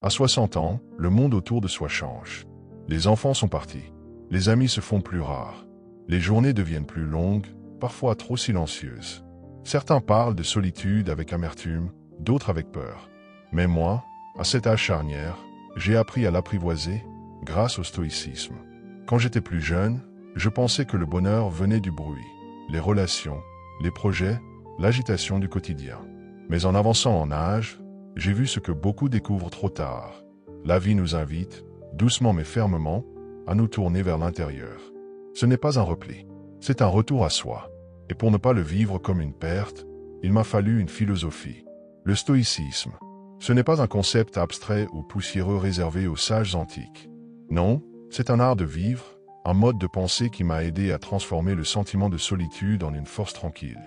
À 60 ans, le monde autour de soi change. Les enfants sont partis. Les amis se font plus rares. Les journées deviennent plus longues, parfois trop silencieuses. Certains parlent de solitude avec amertume, d'autres avec peur. Mais moi, à cet âge charnière, j'ai appris à l'apprivoiser grâce au stoïcisme. Quand j'étais plus jeune, je pensais que le bonheur venait du bruit, les relations, les projets, l'agitation du quotidien. Mais en avançant en âge, j'ai vu ce que beaucoup découvrent trop tard. La vie nous invite, doucement mais fermement, à nous tourner vers l'intérieur. Ce n'est pas un repli, c'est un retour à soi. Et pour ne pas le vivre comme une perte, il m'a fallu une philosophie. Le stoïcisme, ce n'est pas un concept abstrait ou poussiéreux réservé aux sages antiques. Non, c'est un art de vivre, un mode de pensée qui m'a aidé à transformer le sentiment de solitude en une force tranquille.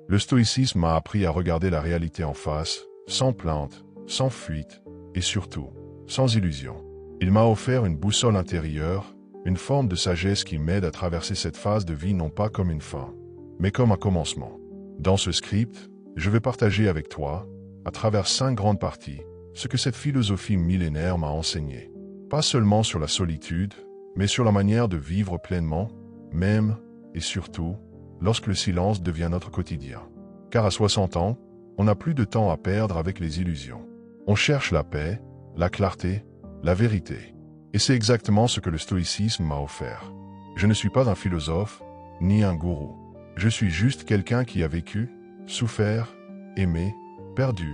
Le stoïcisme m'a appris à regarder la réalité en face, sans plainte, sans fuite, et surtout, sans illusion. Il m'a offert une boussole intérieure, une forme de sagesse qui m'aide à traverser cette phase de vie non pas comme une fin, mais comme un commencement. Dans ce script, je vais partager avec toi, à travers 5 grandes parties, ce que cette philosophie millénaire m'a enseigné. Pas seulement sur la solitude, mais sur la manière de vivre pleinement, même, et surtout, lorsque le silence devient notre quotidien. Car à 60 ans, on n'a plus de temps à perdre avec les illusions. On cherche la paix, la clarté, la vérité. Et c'est exactement ce que le stoïcisme m'a offert. Je ne suis pas un philosophe, ni un gourou. Je suis juste quelqu'un qui a vécu, souffert, aimé, perdu,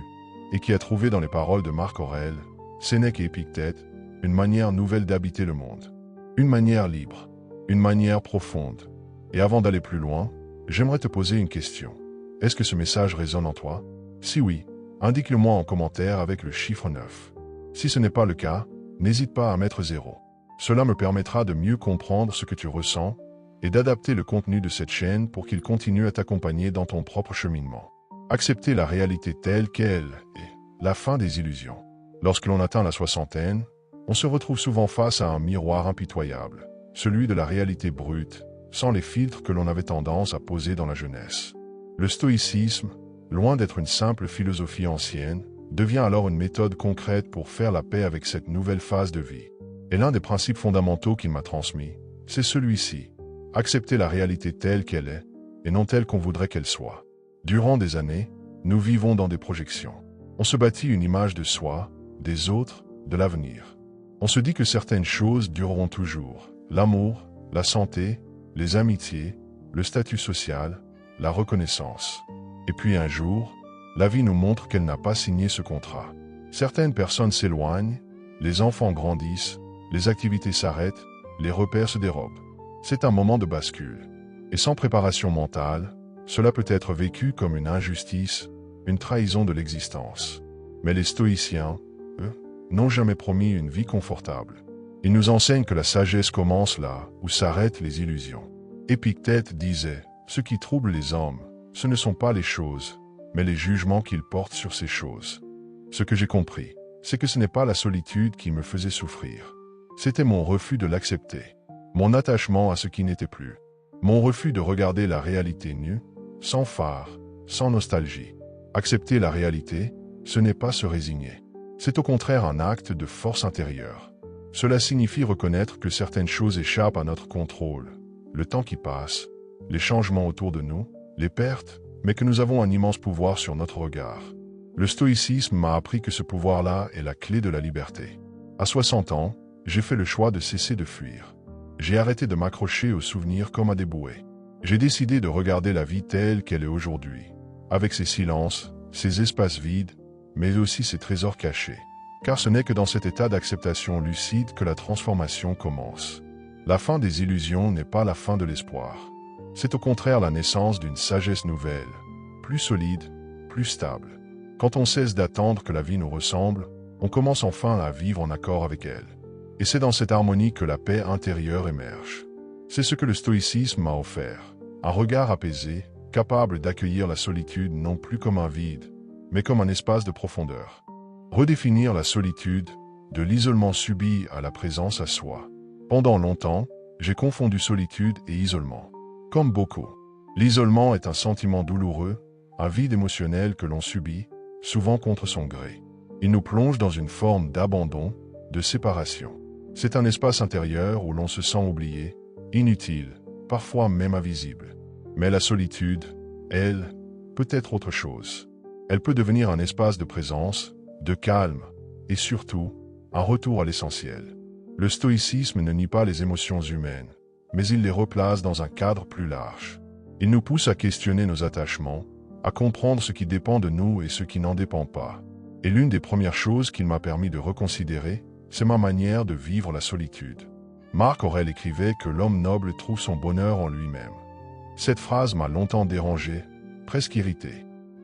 et qui a trouvé dans les paroles de Marc Aurèle, Sénèque et Épictète, une manière nouvelle d'habiter le monde. Une manière libre, une manière profonde. Et avant d'aller plus loin, j'aimerais te poser une question. Est-ce que ce message résonne en toi? Si oui, indique-le-moi en commentaire avec le chiffre 9. Si ce n'est pas le cas, n'hésite pas à mettre 0. Cela me permettra de mieux comprendre ce que tu ressens et d'adapter le contenu de cette chaîne pour qu'il continue à t'accompagner dans ton propre cheminement. Accepter la réalité telle qu'elle est, la fin des illusions. Lorsque l'on atteint la soixantaine, on se retrouve souvent face à un miroir impitoyable, celui de la réalité brute, sans les filtres que l'on avait tendance à poser dans la jeunesse. Le stoïcisme, loin d'être une simple philosophie ancienne, devient alors une méthode concrète pour faire la paix avec cette nouvelle phase de vie. Et l'un des principes fondamentaux qu'il m'a transmis, c'est celui-ci. Accepter la réalité telle qu'elle est, et non telle qu'on voudrait qu'elle soit. Durant des années, nous vivons dans des projections. On se bâtit une image de soi, des autres, de l'avenir. On se dit que certaines choses dureront toujours. L'amour, la santé, les amitiés, le statut social, la reconnaissance. Et puis un jour, la vie nous montre qu'elle n'a pas signé ce contrat. Certaines personnes s'éloignent, les enfants grandissent, les activités s'arrêtent, les repères se dérobent. C'est un moment de bascule. Et sans préparation mentale, cela peut être vécu comme une injustice, une trahison de l'existence. Mais les stoïciens, eux, n'ont jamais promis une vie confortable. Ils nous enseignent que la sagesse commence là où s'arrêtent les illusions. Épictète disait, « Ce qui trouble les hommes, ce ne sont pas les choses, mais les jugements qu'ils portent sur ces choses. » Ce que j'ai compris, c'est que ce n'est pas la solitude qui me faisait souffrir. C'était mon refus de l'accepter. Mon attachement à ce qui n'était plus. Mon refus de regarder la réalité nue, sans phare, sans nostalgie. Accepter la réalité, ce n'est pas se résigner. C'est au contraire un acte de force intérieure. Cela signifie reconnaître que certaines choses échappent à notre contrôle. Le temps qui passe, les changements autour de nous, les pertes, mais que nous avons un immense pouvoir sur notre regard. Le stoïcisme m'a appris que ce pouvoir-là est la clé de la liberté. À 60 ans, j'ai fait le choix de cesser de fuir. J'ai arrêté de m'accrocher aux souvenirs comme à des bouées. J'ai décidé de regarder la vie telle qu'elle est aujourd'hui, avec ses silences, ses espaces vides, mais aussi ses trésors cachés. Car ce n'est que dans cet état d'acceptation lucide que la transformation commence. La fin des illusions n'est pas la fin de l'espoir. C'est au contraire la naissance d'une sagesse nouvelle, plus solide, plus stable. Quand on cesse d'attendre que la vie nous ressemble, on commence enfin à vivre en accord avec elle. Et c'est dans cette harmonie que la paix intérieure émerge. C'est ce que le stoïcisme m'a offert. Un regard apaisé, capable d'accueillir la solitude non plus comme un vide, mais comme un espace de profondeur. Redéfinir la solitude, de l'isolement subi à la présence à soi. Pendant longtemps, j'ai confondu solitude et isolement. Comme beaucoup, l'isolement est un sentiment douloureux, un vide émotionnel que l'on subit, souvent contre son gré. Il nous plonge dans une forme d'abandon, de séparation. C'est un espace intérieur où l'on se sent oublié, inutile, parfois même invisible. Mais la solitude, elle, peut être autre chose. Elle peut devenir un espace de présence, de calme, et surtout, un retour à l'essentiel. Le stoïcisme ne nie pas les émotions humaines, mais il les replace dans un cadre plus large. Il nous pousse à questionner nos attachements, à comprendre ce qui dépend de nous et ce qui n'en dépend pas. Et l'une des premières choses qu'il m'a permis de reconsidérer, c'est ma manière de vivre la solitude. Marc Aurèle écrivait que l'homme noble trouve son bonheur en lui-même. Cette phrase m'a longtemps dérangé, presque irrité.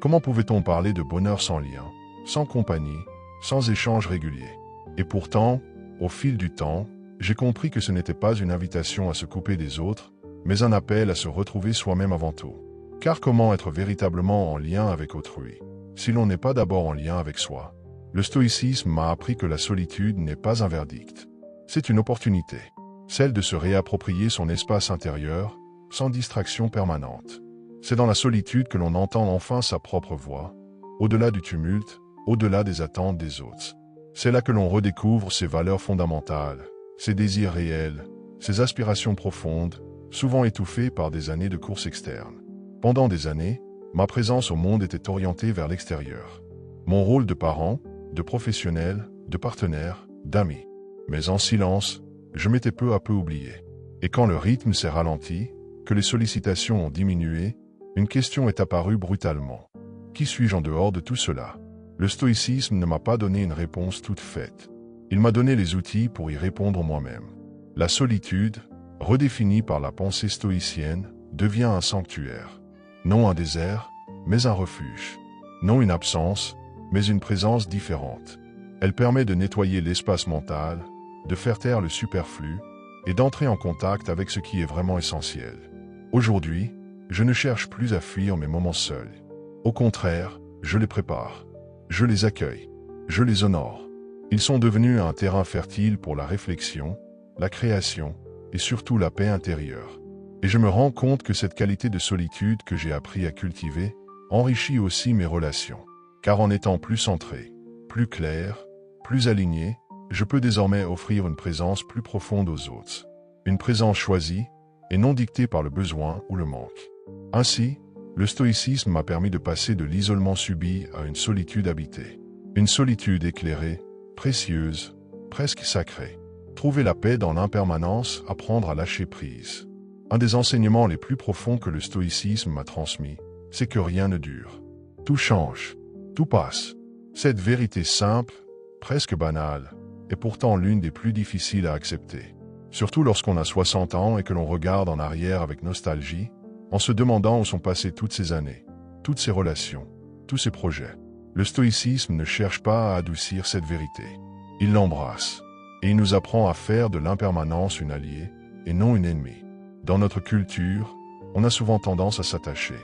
Comment pouvait-on parler de bonheur sans lien, sans compagnie, sans échange régulier? Et pourtant, au fil du temps, j'ai compris que ce n'était pas une invitation à se couper des autres, mais un appel à se retrouver soi-même avant tout. Car comment être véritablement en lien avec autrui, si l'on n'est pas d'abord en lien avec soi? Le stoïcisme m'a appris que la solitude n'est pas un verdict. C'est une opportunité, celle de se réapproprier son espace intérieur, sans distraction permanente. C'est dans la solitude que l'on entend enfin sa propre voix, au-delà du tumulte, au-delà des attentes des autres. C'est là que l'on redécouvre ses valeurs fondamentales, ses désirs réels, ses aspirations profondes, souvent étouffées par des années de course externe. Pendant des années, ma présence au monde était orientée vers l'extérieur. Mon rôle de parent, de professionnel, de partenaire, d'ami. Mais en silence, je m'étais peu à peu oublié. Et quand le rythme s'est ralenti, que les sollicitations ont diminué, une question est apparue brutalement. Qui suis-je en dehors de tout cela? Le stoïcisme ne m'a pas donné une réponse toute faite. Il m'a donné les outils pour y répondre moi-même. La solitude, redéfinie par la pensée stoïcienne, devient un sanctuaire. Non un désert, mais un refuge. Non une absence, mais une présence différente. Elle permet de nettoyer l'espace mental, de faire taire le superflu et d'entrer en contact avec ce qui est vraiment essentiel. Aujourd'hui, je ne cherche plus à fuir mes moments seuls. Au contraire, je les prépare. Je les accueille. Je les honore. Ils sont devenus un terrain fertile pour la réflexion, la création et surtout la paix intérieure. Et je me rends compte que cette qualité de solitude que j'ai appris à cultiver enrichit aussi mes relations. Car en étant plus centré, plus clair, plus aligné, je peux désormais offrir une présence plus profonde aux autres. Une présence choisie et non dictée par le besoin ou le manque. Ainsi, le stoïcisme m'a permis de passer de l'isolement subi à une solitude habitée. Une solitude éclairée, précieuse, presque sacrée. Trouver la paix dans l'impermanence, apprendre à lâcher prise. Un des enseignements les plus profonds que le stoïcisme m'a transmis, c'est que rien ne dure. Tout change, tout passe. Cette vérité simple, presque banale, est pourtant l'une des plus difficiles à accepter. Surtout lorsqu'on a 60 ans et que l'on regarde en arrière avec nostalgie, en se demandant où sont passées toutes ces années, toutes ces relations, tous ces projets. Le stoïcisme ne cherche pas à adoucir cette vérité. Il l'embrasse, et il nous apprend à faire de l'impermanence une alliée, et non une ennemie. Dans notre culture, on a souvent tendance à s'attacher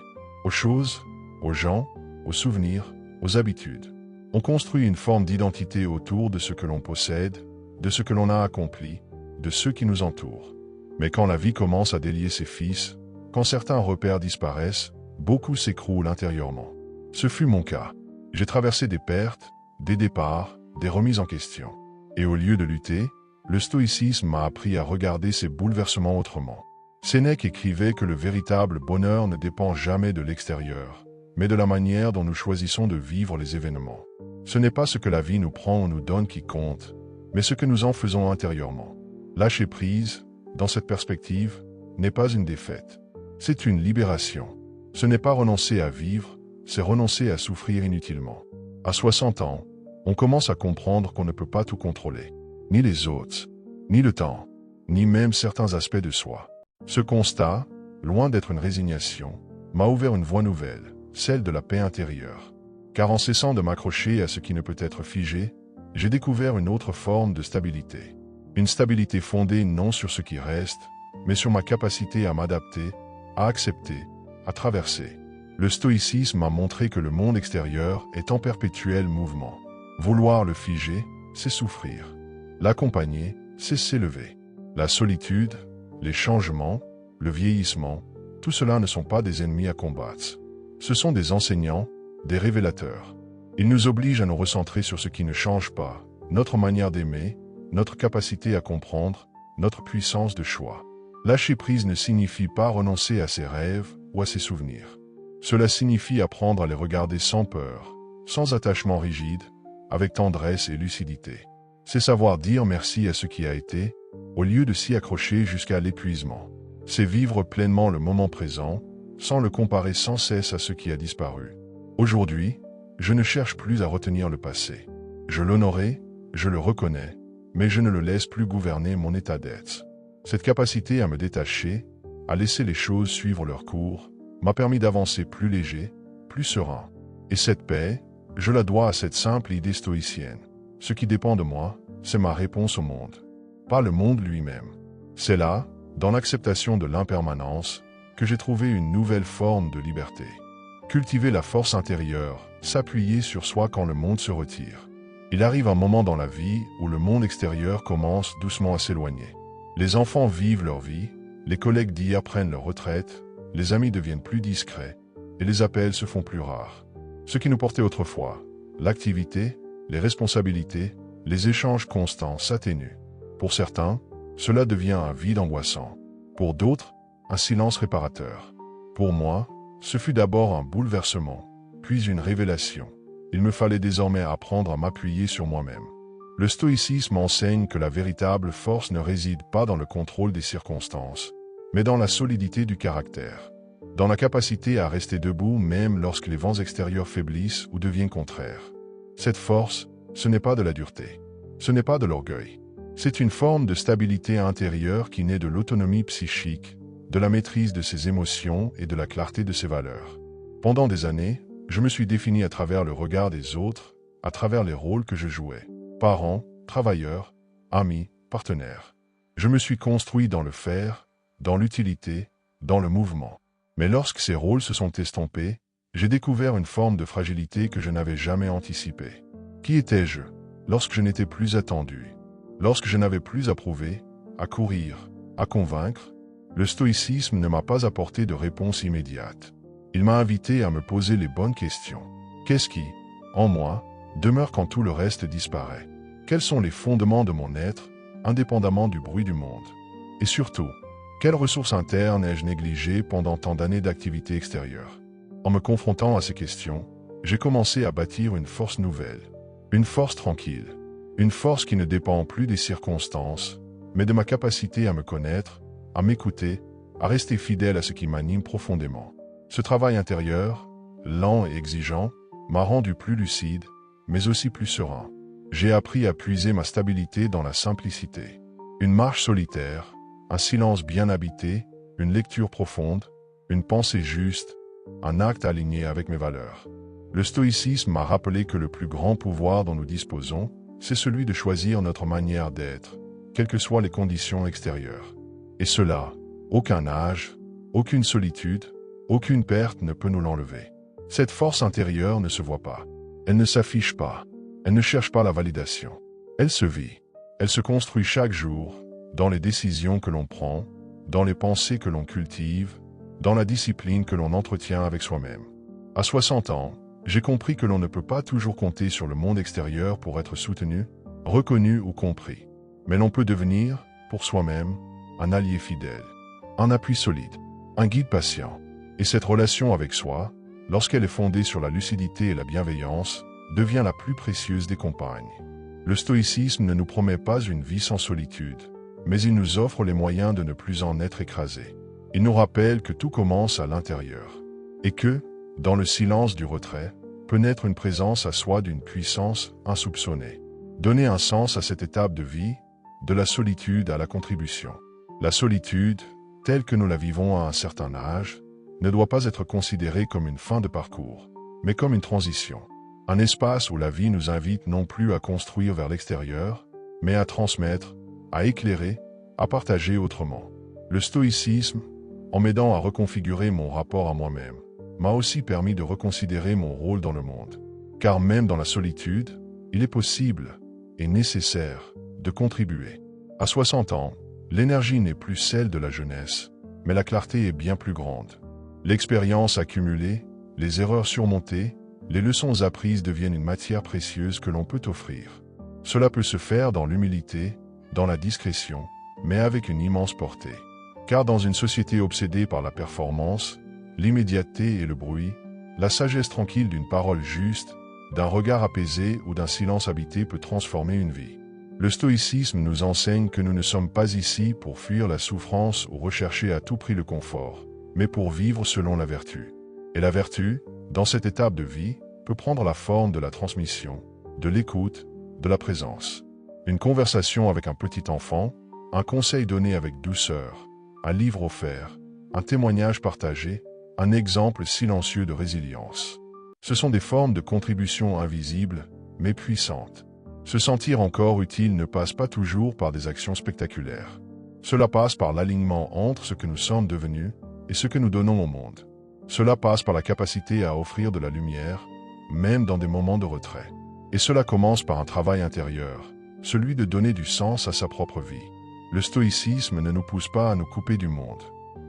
aux choses, aux gens, aux souvenirs, aux habitudes. On construit une forme d'identité autour de ce que l'on possède, de ce que l'on a accompli, de ceux qui nous entourent. Mais quand la vie commence à délier ses fils, quand certains repères disparaissent, beaucoup s'écroulent intérieurement. Ce fut mon cas. J'ai traversé des pertes, des départs, des remises en question. Et au lieu de lutter, le stoïcisme m'a appris à regarder ces bouleversements autrement. Sénèque écrivait que le véritable bonheur ne dépend jamais de l'extérieur, mais de la manière dont nous choisissons de vivre les événements. Ce n'est pas ce que la vie nous prend ou nous donne qui compte, mais ce que nous en faisons intérieurement. Lâcher prise, dans cette perspective, n'est pas une défaite. C'est une libération. Ce n'est pas renoncer à vivre, c'est renoncer à souffrir inutilement. À 60 ans, on commence à comprendre qu'on ne peut pas tout contrôler. Ni les autres, ni le temps, ni même certains aspects de soi. Ce constat, loin d'être une résignation, m'a ouvert une voie nouvelle, celle de la paix intérieure. Car en cessant de m'accrocher à ce qui ne peut être figé, j'ai découvert une autre forme de stabilité. Une stabilité fondée non sur ce qui reste, mais sur ma capacité à m'adapter, à accepter, à traverser. Le stoïcisme m'a montré que le monde extérieur est en perpétuel mouvement. Vouloir le figer, c'est souffrir. L'accompagner, c'est s'élever. La solitude, les changements, le vieillissement, tout cela ne sont pas des ennemis à combattre. Ce sont des enseignants, des révélateurs. Il nous oblige à nous recentrer sur ce qui ne change pas, notre manière d'aimer, notre capacité à comprendre, notre puissance de choix. Lâcher prise ne signifie pas renoncer à ses rêves ou à ses souvenirs. Cela signifie apprendre à les regarder sans peur, sans attachement rigide, avec tendresse et lucidité. C'est savoir dire merci à ce qui a été, au lieu de s'y accrocher jusqu'à l'épuisement. C'est vivre pleinement le moment présent, sans le comparer sans cesse à ce qui a disparu. Aujourd'hui, je ne cherche plus à retenir le passé. Je l'honorais, je le reconnais, mais je ne le laisse plus gouverner mon état d'être. Cette capacité à me détacher, à laisser les choses suivre leur cours, m'a permis d'avancer plus léger, plus serein. Et cette paix, je la dois à cette simple idée stoïcienne. Ce qui dépend de moi, c'est ma réponse au monde, pas le monde lui-même. C'est là, dans l'acceptation de l'impermanence, que j'ai trouvé une nouvelle forme de liberté. Cultiver la force intérieure, s'appuyer sur soi quand le monde se retire. Il arrive un moment dans la vie où le monde extérieur commence doucement à s'éloigner. Les enfants vivent leur vie, les collègues d'hier prennent leur retraite, les amis deviennent plus discrets, et les appels se font plus rares. Ce qui nous portait autrefois, l'activité, les responsabilités, les échanges constants s'atténuent. Pour certains, cela devient un vide angoissant. Pour d'autres, un silence réparateur. Pour moi, ce fut d'abord un bouleversement, puis une révélation. Il me fallait désormais apprendre à m'appuyer sur moi-même. Le stoïcisme enseigne que la véritable force ne réside pas dans le contrôle des circonstances, mais dans la solidité du caractère, dans la capacité à rester debout même lorsque les vents extérieurs faiblissent ou deviennent contraires. Cette force, ce n'est pas de la dureté, ce n'est pas de l'orgueil. C'est une forme de stabilité intérieure qui naît de l'autonomie psychique, de la maîtrise de ses émotions et de la clarté de ses valeurs. Pendant des années, je me suis défini à travers le regard des autres, à travers les rôles que je jouais. Parents, travailleurs, amis, partenaires. Je me suis construit dans le faire, dans l'utilité, dans le mouvement. Mais lorsque ces rôles se sont estompés, j'ai découvert une forme de fragilité que je n'avais jamais anticipée. Qui étais-je lorsque je n'étais plus attendu? Lorsque je n'avais plus à prouver, à courir, à convaincre? Le stoïcisme ne m'a pas apporté de réponse immédiate. Il m'a invité à me poser les bonnes questions. Qu'est-ce qui, en moi, demeure quand tout le reste disparaît? Quels sont les fondements de mon être, indépendamment du bruit du monde? Et surtout, quelles ressources internes ai-je négligées pendant tant d'années d'activité extérieure? En me confrontant à ces questions, j'ai commencé à bâtir une force nouvelle, une force tranquille, une force qui ne dépend plus des circonstances, mais de ma capacité à me connaître, à m'écouter, à rester fidèle à ce qui m'anime profondément. Ce travail intérieur, lent et exigeant, m'a rendu plus lucide, mais aussi plus serein. J'ai appris à puiser ma stabilité dans la simplicité. Une marche solitaire, un silence bien habité, une lecture profonde, une pensée juste, un acte aligné avec mes valeurs. Le stoïcisme m'a rappelé que le plus grand pouvoir dont nous disposons, c'est celui de choisir notre manière d'être, quelles que soient les conditions extérieures. Et cela, aucun âge, aucune solitude, aucune perte ne peut nous l'enlever. Cette force intérieure ne se voit pas. Elle ne s'affiche pas. Elle ne cherche pas la validation. Elle se vit. Elle se construit chaque jour, dans les décisions que l'on prend, dans les pensées que l'on cultive, dans la discipline que l'on entretient avec soi-même. À 60 ans, j'ai compris que l'on ne peut pas toujours compter sur le monde extérieur pour être soutenu, reconnu ou compris. Mais l'on peut devenir, pour soi-même, un allié fidèle, un appui solide, un guide patient. Et cette relation avec soi, lorsqu'elle est fondée sur la lucidité et la bienveillance, devient la plus précieuse des compagnes. Le stoïcisme ne nous promet pas une vie sans solitude, mais il nous offre les moyens de ne plus en être écrasés. Il nous rappelle que tout commence à l'intérieur, et que, dans le silence du retrait, peut naître une présence à soi d'une puissance insoupçonnée. Donner un sens à cette étape de vie, de la solitude à la contribution. La solitude, telle que nous la vivons à un certain âge, ne doit pas être considérée comme une fin de parcours, mais comme une transition. Un espace où la vie nous invite non plus à construire vers l'extérieur, mais à transmettre, à éclairer, à partager autrement. Le stoïcisme, en m'aidant à reconfigurer mon rapport à moi-même, m'a aussi permis de reconsidérer mon rôle dans le monde. Car même dans la solitude, il est possible et nécessaire de contribuer. À 60 ans, l'énergie n'est plus celle de la jeunesse, mais la clarté est bien plus grande. L'expérience accumulée, les erreurs surmontées, les leçons apprises deviennent une matière précieuse que l'on peut offrir. Cela peut se faire dans l'humilité, dans la discrétion, mais avec une immense portée. Car dans une société obsédée par la performance, l'immédiateté et le bruit, la sagesse tranquille d'une parole juste, d'un regard apaisé ou d'un silence habité peut transformer une vie. Le stoïcisme nous enseigne que nous ne sommes pas ici pour fuir la souffrance ou rechercher à tout prix le confort, mais pour vivre selon la vertu. Et la vertu, dans cette étape de vie, peut prendre la forme de la transmission, de l'écoute, de la présence. Une conversation avec un petit enfant, un conseil donné avec douceur, un livre offert, un témoignage partagé, un exemple silencieux de résilience. Ce sont des formes de contribution invisibles, mais puissantes. Se sentir encore utile ne passe pas toujours par des actions spectaculaires. Cela passe par l'alignement entre ce que nous sommes devenus et ce que nous donnons au monde. Cela passe par la capacité à offrir de la lumière, même dans des moments de retrait. Et cela commence par un travail intérieur, celui de donner du sens à sa propre vie. Le stoïcisme ne nous pousse pas à nous couper du monde.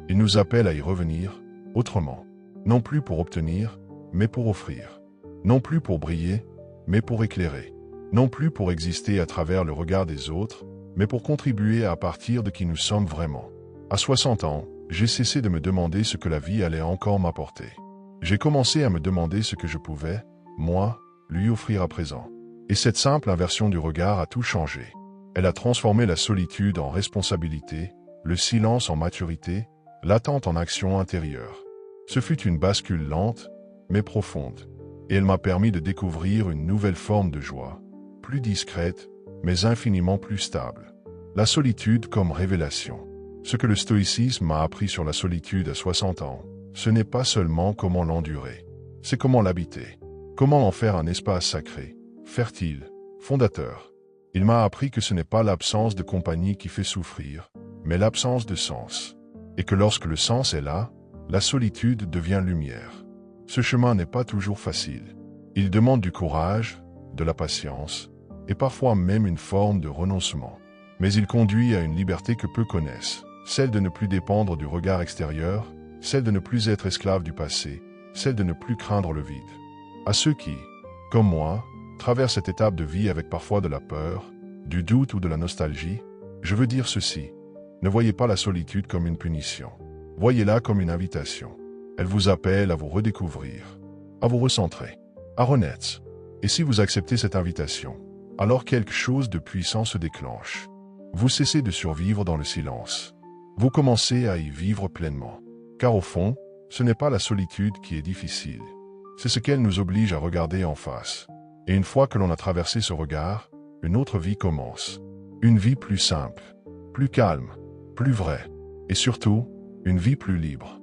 Il nous appelle à y revenir, autrement. Non plus pour obtenir, mais pour offrir. Non plus pour briller, mais pour éclairer. Non plus pour exister à travers le regard des autres, mais pour contribuer à partir de qui nous sommes vraiment. À 60 ans, j'ai cessé de me demander ce que la vie allait encore m'apporter. J'ai commencé à me demander ce que je pouvais, moi, lui offrir à présent. Et cette simple inversion du regard a tout changé. Elle a transformé la solitude en responsabilité, le silence en maturité, l'attente en action intérieure. Ce fut une bascule lente, mais profonde. Et elle m'a permis de découvrir une nouvelle forme de joie, plus discrète, mais infiniment plus stable. La solitude comme révélation. Ce que le stoïcisme m'a appris sur la solitude à 60 ans, ce n'est pas seulement comment l'endurer, c'est comment l'habiter, comment en faire un espace sacré, fertile, fondateur. Il m'a appris que ce n'est pas l'absence de compagnie qui fait souffrir, mais l'absence de sens. Et que lorsque le sens est là, la solitude devient lumière. Ce chemin n'est pas toujours facile. Il demande du courage, de la patience, et parfois même une forme de renoncement. Mais il conduit à une liberté que peu connaissent, celle de ne plus dépendre du regard extérieur, celle de ne plus être esclave du passé, celle de ne plus craindre le vide. À ceux qui, comme moi, traversent cette étape de vie avec parfois de la peur, du doute ou de la nostalgie, je veux dire ceci. Ne voyez pas la solitude comme une punition. Voyez-la comme une invitation. Elle vous appelle à vous redécouvrir, à vous recentrer, à renaître. Et si vous acceptez cette invitation, alors quelque chose de puissant se déclenche. Vous cessez de survivre dans le silence. Vous commencez à y vivre pleinement. Car au fond, ce n'est pas la solitude qui est difficile. C'est ce qu'elle nous oblige à regarder en face. Et une fois que l'on a traversé ce regard, une autre vie commence. Une vie plus simple, plus calme, plus vraie. Et surtout, une vie plus libre.